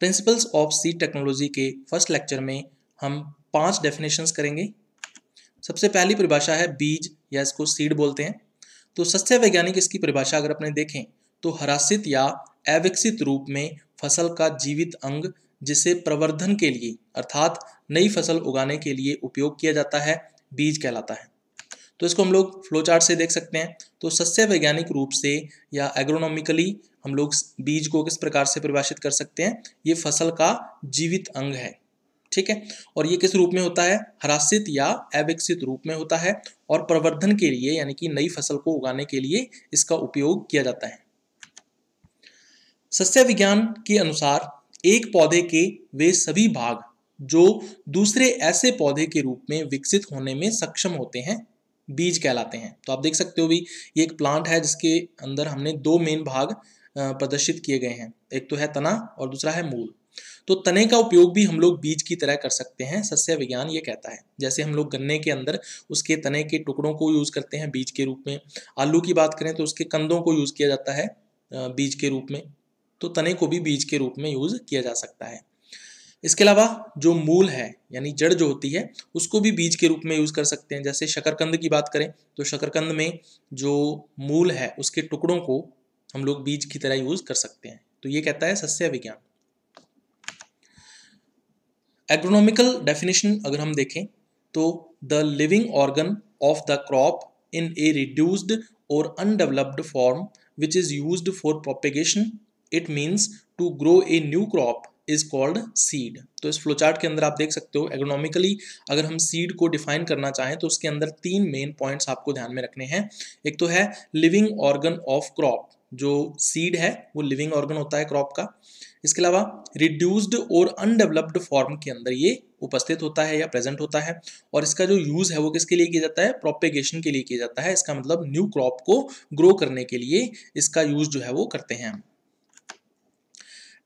Principles of seed technology के first lecture में हम 5 डेफिनेशंस करेंगे। सबसे पहली परिभाषा है बीज, या इसको सीड बोलते हैं। तो सस्य वैज्ञानिक इसकी परिभाषा अगर अपने देखें तो हरासित या अविकसित रूप में फसल का जीवित अंग जिसे प्रवर्धन के लिए अर्थात नई फसल उगाने के लिए उपयोग किया जाता है, बीज कहलाता है। तो इसको हम लोग फ्लो चार्ट से देख सकते हैं। तो सस्य वैज्ञानिक रूप से या एग्रोनॉमिकली हम लोग बीज को किस प्रकार से परिभाषित कर सकते हैं, ये फसल का जीवित अंग है, ठीक है। और ये किस रूप में होता है, हरासित या अविकसित रूप में होता है, और प्रवर्धन के लिए यानी कि नई फसल को उगाने के लिए इसका उपयोग किया जाता है। सस्य विज्ञान के अनुसार एक पौधे के वे सभी भाग जो दूसरे ऐसे पौधे के रूप में विकसित होने में सक्षम होते हैं, बीज कहलाते हैं। तो आप देख सकते हो भी ये एक प्लांट है जिसके अंदर हमने 2 मेन भाग प्रदर्शित किए गए हैं, एक तो है तना और दूसरा है मूल। तो तने का उपयोग भी हम लोग बीज की तरह कर सकते हैं, सस्य विज्ञान ये कहता है। जैसे हम लोग गन्ने के अंदर उसके तने के टुकड़ों को यूज करते हैं बीज के रूप में, आलू की बात करें तो उसके कंदों को यूज किया जाता है बीज के रूप में, तो तने को भी बीज के रूप में यूज किया जा सकता है। इसके अलावा जो मूल है यानी जड़ जो होती है उसको भी बीज के रूप में यूज कर सकते हैं। जैसे शकरकंद की बात करें तो शकरकंद में जो मूल है उसके टुकड़ों को हम लोग बीज की तरह यूज कर सकते हैं। तो ये कहता है सस्य विज्ञान। एग्रोनॉमिकल डेफिनेशन अगर हम देखें तो the living organ of the crop in a reduced और undeveloped form which is used for propagation, it means to grow a new crop is called seed. तो इस फ्लोचार्ट के अंदर आप देख सकते हो एग्रोनॉमिकली अगर हम सीड को डिफाइन करना चाहें तो उसके अंदर 3 मेन पॉइंट्स आपको ध्यान में रखने हैं। एक तो है लिविंग ऑर्गन ऑफ क्रॉप, जो सीड है वो लिविंग ऑर्गन होता है क्रॉप का। इसके अलावा रिड्यूस्ड और अनडेवलप्ड फॉर्म के अंदर ये उपस्थित होता है या प्रेजेंट होता है, और इसका जो यूज है वो किसके लिए किया जाता है, प्रोपेगेशन के लिए किया जाता है। इसका मतलब न्यू क्रॉप को ग्रो करने के लिए इसका यूज जो है वो करते हैं हम।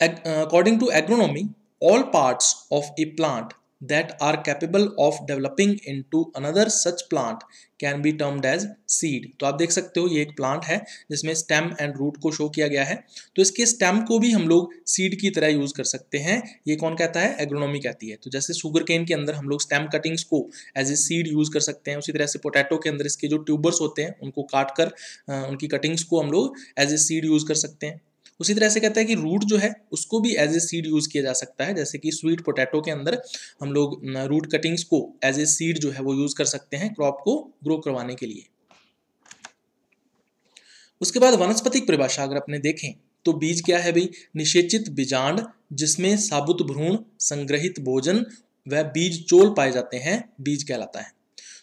According to agronomy, all parts of a plant that are capable of developing into another such plant can be termed as seed। तो आप देख सकते हो ये एक प्लांट है जिसमें स्टेम एंड रूट को शो किया गया है, तो इसके स्टेम को भी हम लोग सीड की तरह यूज कर सकते हैं। ये कौन कहता है, एग्रोनॉमी कहती है। तो जैसे शुगर केन के अंदर हम लोग स्टेम कटिंग्स को एज ए सीड यूज कर सकते हैं, उसी तरह से पोटैटो के अंदर इसके जो ट्यूबर्स होते हैं उनको काट कर उनकी कटिंग्स को हम लोग एज ए सीड यूज कर सकते हैं। उसी तरह से कहता है कि रूट जो है उसको भी एज ए सीड यूज किया जा सकता है। जैसे कि स्वीट पोटैटो के अंदर हम लोग रूट कटिंग्स को एज ए सीड जो है वो यूज कर सकते हैं क्रॉप को ग्रो करवाने के लिए। उसके बाद वनस्पतिक परिभाषा अगर अपने देखें तो बीज क्या है भाई, निषेचित बीजांड जिसमें साबुत भ्रूण, संग्रहित भोजन व बीज चोल पाए जाते हैं, बीज कहलाता है।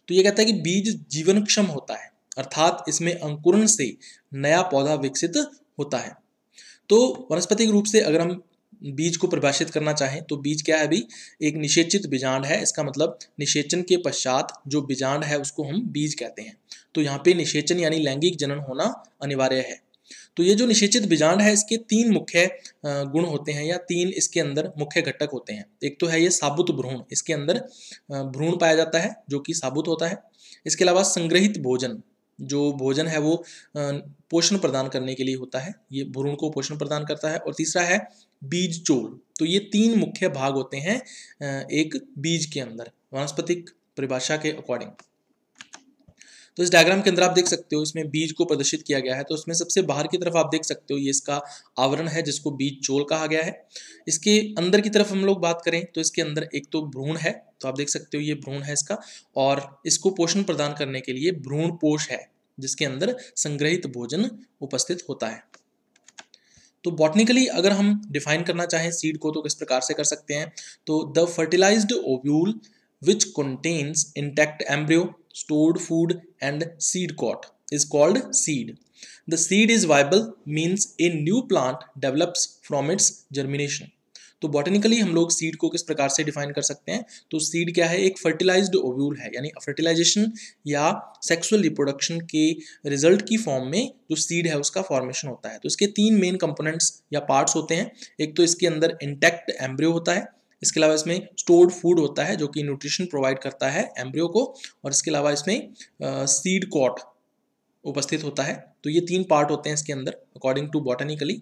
तो ये कहता है कि बीज जीवनक्षम होता है, अर्थात इसमें अंकुरण से नया पौधा विकसित होता है। तो वनस्पतिक रूप से अगर हम बीज को परिभाषित करना चाहें तो बीज क्या है भी, एक निषेचित बीजांड है। इसका मतलब निषेचन के पश्चात जो बीजांड है उसको हम बीज कहते हैं। तो यहाँ पे निषेचन यानी लैंगिक जनन होना अनिवार्य है। तो ये जो निषेचित बीजांड है इसके 3 मुख्य गुण होते हैं या 3 इसके अंदर मुख्य घटक होते हैं। एक तो है ये साबुत भ्रूण, इसके अंदर भ्रूण पाया जाता है जो कि साबुत होता है। इसके अलावा संग्रहित भोजन, जो भोजन है वो पोषण प्रदान करने के लिए होता है, ये भ्रूण को पोषण प्रदान करता है। और तीसरा है बीज चोल। तो ये 3 मुख्य भाग होते हैं एक बीज के अंदर वनस्पतिक परिभाषा के अकॉर्डिंग। तो इस डायग्राम के अंदर आप देख सकते हो इसमें बीज को प्रदर्शित किया गया है। तो इसमें सबसे बाहर की तरफ आप देख सकते हो ये इसका आवरण है जिसको बीज चोल कहा गया है। इसके अंदर की तरफ हम लोग बात करें तो इसके अंदर एक तो भ्रूण है, तो आप देख सकते हो ये भ्रूण है इसका, और इसको पोषण प्रदान करने के लिए भ्रूण पोष है जिसके अंदर संग्रहित भोजन उपस्थित होता है। तो बॉटनिकली अगर हम डिफाइन करना चाहें सीड को तो किस प्रकार से कर सकते हैं, तो the fertilised ovule which contains intact embryo, stored food and seed coat is called seed. The seed is viable means a new plant develops from its germination. तो बॉटनिकली हम लोग सीड को किस प्रकार से डिफाइन कर सकते हैं, तो सीड क्या है, एक फर्टिलाइज्ड ओव्यूल है, यानी फर्टिलाइजेशन या सेक्सुअल रिप्रोडक्शन के रिजल्ट की फॉर्म में जो सीड है उसका फॉर्मेशन होता है। तो इसके 3 मेन कंपोनेंट्स या पार्ट्स होते हैं। एक तो इसके अंदर इंटैक्ट एम्ब्रियो होता है, इसके अलावा इसमें स्टोर्ड फूड होता है जो कि न्यूट्रिशन प्रोवाइड करता है एम्ब्रियो को, और इसके अलावा इसमें सीड कॉट उपस्थित होता है। तो ये 3 पार्ट होते हैं इसके अंदर अकॉर्डिंग टू बॉटनिकली।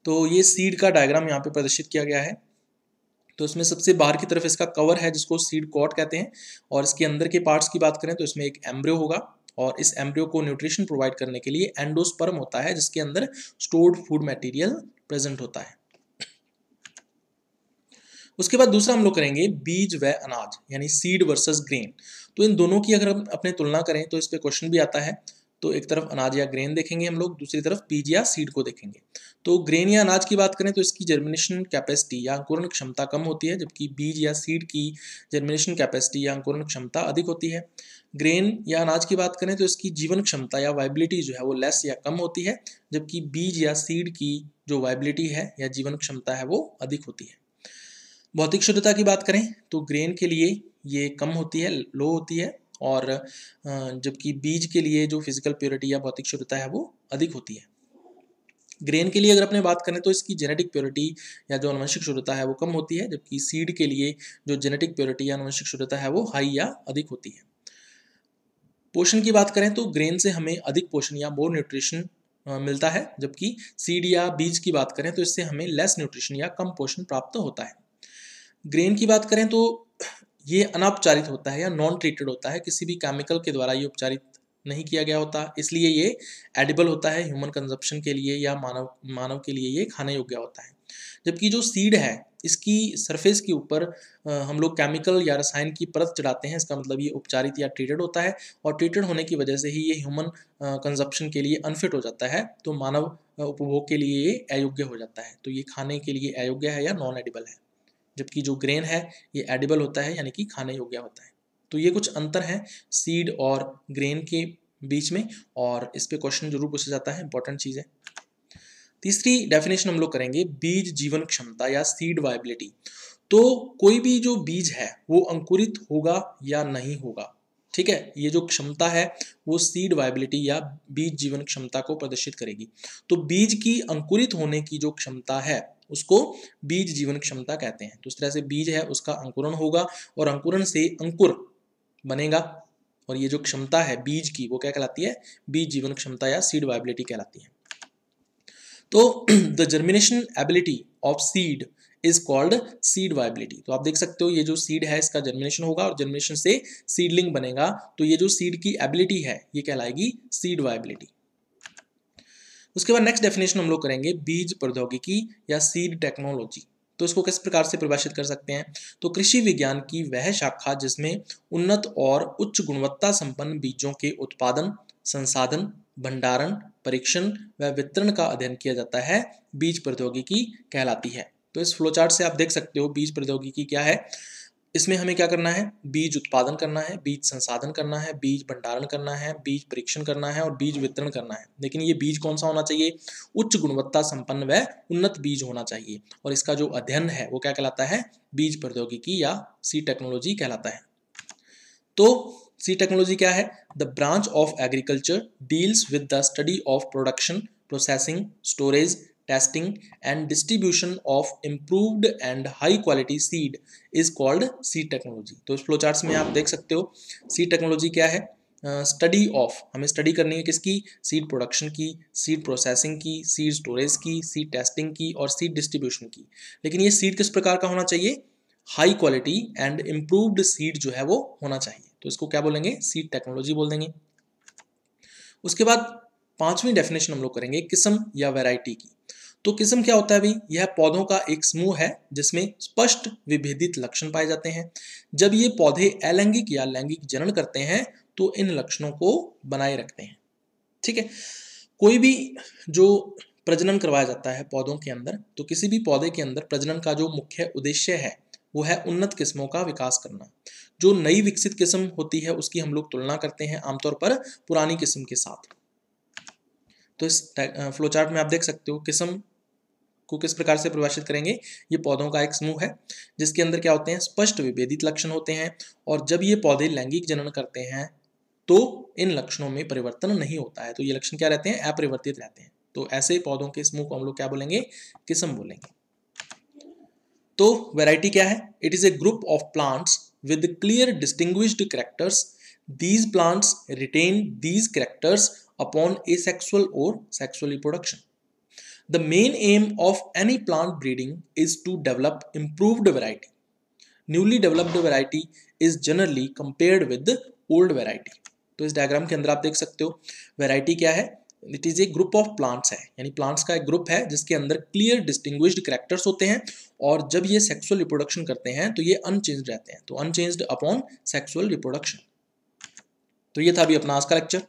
तो ये सीड का डायग्राम यहाँ पे प्रदर्शित किया गया है। तो इसमें सबसे बाहर की तरफ इसका कवर है जिसको सीड कॉट कहते हैं, और इसके अंदर के पार्ट्स की बात करें तो इसमें एक एम्ब्रियो होगा, और इस एम्ब्रियो को न्यूट्रिशन प्रोवाइड करने के लिए एंडोस्पर्म होता है जिसके अंदर स्टोर्ड फूड मटेरियल प्रेजेंट होता है। उसके बाद दूसरा हम लोग करेंगे बीज व अनाज, यानी सीड वर्सेस ग्रेन। तो इन दोनों की अगर हम अपने तुलना करें तो इस पे क्वेश्चन भी आता है। तो एक तरफ अनाज या ग्रेन देखेंगे हम लोग, दूसरी तरफ बीज या सीड को देखेंगे। तो ग्रेन या अनाज की बात करें तो इसकी जर्मिनेशन कैपेसिटी या अंकुरण क्षमता कम होती है, जबकि बीज या सीड की जर्मिनेशन कैपेसिटी या अंकुरण क्षमता अधिक होती है। ग्रेन या अनाज की बात करें तो इसकी जीवन क्षमता या वाइबिलिटी जो है वो लेस या कम होती है, जबकि बीज या सीड की जो वाइबिलिटी है या जीवन क्षमता है वो अधिक होती है। भौतिक शुद्धता की बात करें तो ग्रेन के लिए ये कम होती है, लो होती है, और जबकि बीज के लिए जो फिजिकल प्योरिटी या भौतिक शुद्धता है वो अधिक होती है। ग्रेन के लिए अगर अपने बात करें तो इसकी जेनेटिक प्योरिटी या जो आनुवंशिक शुद्धता है वो कम होती है, जबकि सीड के लिए जो जेनेटिक प्योरिटी या आनुवंशिक शुद्धता है वो हाई या अधिक होती है। पोषण की बात करें तो ग्रेन से हमें अधिक पोषण या मोर न्यूट्रिशन मिलता है, जबकि सीड या बीज की बात करें तो इससे हमें लेस न्यूट्रिशन या कम पोषण प्राप्त होता है। ग्रेन की बात करें तो ये अनौपचारित होता है या नॉन ट्रीटेड होता है, किसी भी केमिकल के द्वारा ये नहीं किया गया होता, इसलिए ये एडिबल होता है ह्यूमन कंजप्शन के लिए या मानव के लिए ये खाने योग्य होता है। जबकि जो सीड है इसकी सरफेस के ऊपर हम लोग केमिकल या रसायन की परत चढ़ाते हैं, इसका मतलब ये उपचारित या ट्रीटेड होता है, और ट्रीटेड होने की वजह से ही ये ह्यूमन कंजप्शन के लिए अनफिट हो जाता है, तो मानव उपभोग के लिए ये अयोग्य हो जाता है। तो ये खाने के लिए अयोग्य है या नॉन एडिबल है, जबकि जो ग्रेन है ये एडिबल होता है यानी कि खाने योग्य होता है। तो ये कुछ अंतर हैं सीड और ग्रेन के बीच में, और इस पे क्वेश्चन जरूर पूछा जाता है, इंपॉर्टेंट चीज़ है। तीसरी डेफिनेशन हम लोग करेंगे बीज जीवन क्षमता या सीड वाइबिलिटी। तो कोई भी जो बीज है वो अंकुरित होगा या नहीं होगा, ठीक है, ये जो क्षमता है वो सीड वाइबिलिटी या बीज जीवन क्षमता को प्रदर्शित करेगी। तो बीज की अंकुरित होने की जो क्षमता है उसको बीज जीवन क्षमता कहते हैं। तो इस तरह से बीज है उसका अंकुरण होगा, और अंकुरण से अंकुर बनेगा, और ये जो क्षमता है बीज की वो क्या कहलाती है, बीज जीवन क्षमता या सीड वाइबिलिटी कहलाती है। तो the germination ability of seed is called seed viability. तो आप देख सकते हो ये जो सीड है इसका जर्मिनेशन होगा, और जर्मिनेशन से सीडलिंग बनेगा, तो ये जो सीड की एबिलिटी है ये कहलाएगी सीड वाइबिलिटी। उसके बाद नेक्स्ट डेफिनेशन हम लोग करेंगे बीज प्रौद्योगिकी या सीड टेक्नोलॉजी। तो इसको किस प्रकार से परिभाषित कर सकते हैं, तो कृषि विज्ञान की वह शाखा जिसमें उन्नत और उच्च गुणवत्ता संपन्न बीजों के उत्पादन, संसाधन, भंडारण, परीक्षण व वितरण का अध्ययन किया जाता है, बीज प्रौद्योगिकी कहलाती है। तो इस फ्लोचार्ट से आप देख सकते हो बीज प्रौद्योगिकी क्या है। इसमें हमें क्या करना है, बीज उत्पादन करना है, बीज संसाधन करना है, बीज भंडारण करना है, बीज परीक्षण करना है और बीज वितरण करना है। लेकिन ये बीज कौन सा होना चाहिए, उच्च गुणवत्ता संपन्न व उन्नत बीज होना चाहिए, और इसका जो अध्ययन है वो क्या कहलाता है, बीज प्रौद्योगिकी या सीड टेक्नोलॉजी कहलाता है। तो सीड टेक्नोलॉजी क्या है, the branch of agriculture deals with the study of production, processing, storage, testing and distribution of improved and high quality seed is called seed technology। तो इस फ्लोचार्ट्स में आप देख सकते हो सीड टेक्नोलॉजी क्या है, स्टडी ऑफ, हमें स्टडी करनी है किसकी, सीड प्रोडक्शन की, सीड प्रोसेसिंग की, सीड स्टोरेज की, सीड टेस्टिंग की और सीड डिस्ट्रीब्यूशन की। लेकिन ये सीड किस प्रकार का होना चाहिए, high quality and improved seed जो है वो होना चाहिए। तो इसको क्या बोलेंगे, सीड टेक्नोलॉजी बोल देंगे। उसके बाद पांचवी डेफिनेशन हम लोग करेंगे किस्म या वैरायटी की। तो किस्म क्या होता है भाई, यह पौधों का एक समूह है जिसमें स्पष्ट विभेदित लक्षण पाए जाते हैं। जब ये पौधे अलैंगिक या लैंगिक जनन करते हैं तो इन लक्षणों को बनाए रखते हैं, ठीक है। कोई भी जो प्रजनन करवाया जाता है पौधों के अंदर, तो किसी भी पौधे के अंदर प्रजनन का जो मुख्य उद्देश्य है वो है उन्नत किस्मों का विकास करना। जो नई विकसित किस्म होती है उसकी हम लोग तुलना करते हैं आमतौर पर पुरानी किस्म के साथ। तो इस फ्लोचार्ट में आप देख सकते हो किस्म को किस प्रकार से परिभाषित करेंगे, ये पौधों का एक समूह है जिसके अंदर क्या होते हैं, स्पष्ट विभेदित लक्षण होते हैं, और जब ये पौधे लैंगिक जनन करते हैं तो इन लक्षणों में परिवर्तन नहीं होता है, तो ये लक्षण क्या रहते हैं, अपरिवर्तित रहते हैं। तो ऐसे पौधों के समूह को हम लोग क्या बोलेंगे, किस्म बोलेंगे। तो वैरायटी क्या है, it is a group of plants with clear distinguished characters. These plants retain these characters upon asexual और sexual reproduction. The main aim of any plant breeding is to develop improved variety. Newly developed variety is generally compared with old variety. तो इस diagram के अंदर आप देख सकते हो variety क्या है. It is a group of plants है, यानी प्लांट्स का एक ग्रुप है जिसके अंदर क्लियर डिस्टिंग्विश्ड कैरेक्टर्स होते हैं, और जब ये सेक्सुअल रिप्रोडक्शन करते हैं तो ये अनचेंज्ड रहते हैं. तो अनचेंज्ड अपॉन सेक्सुअल रिप्रोडक्शन. तो ये था अभी अपना आज का लेक्चर.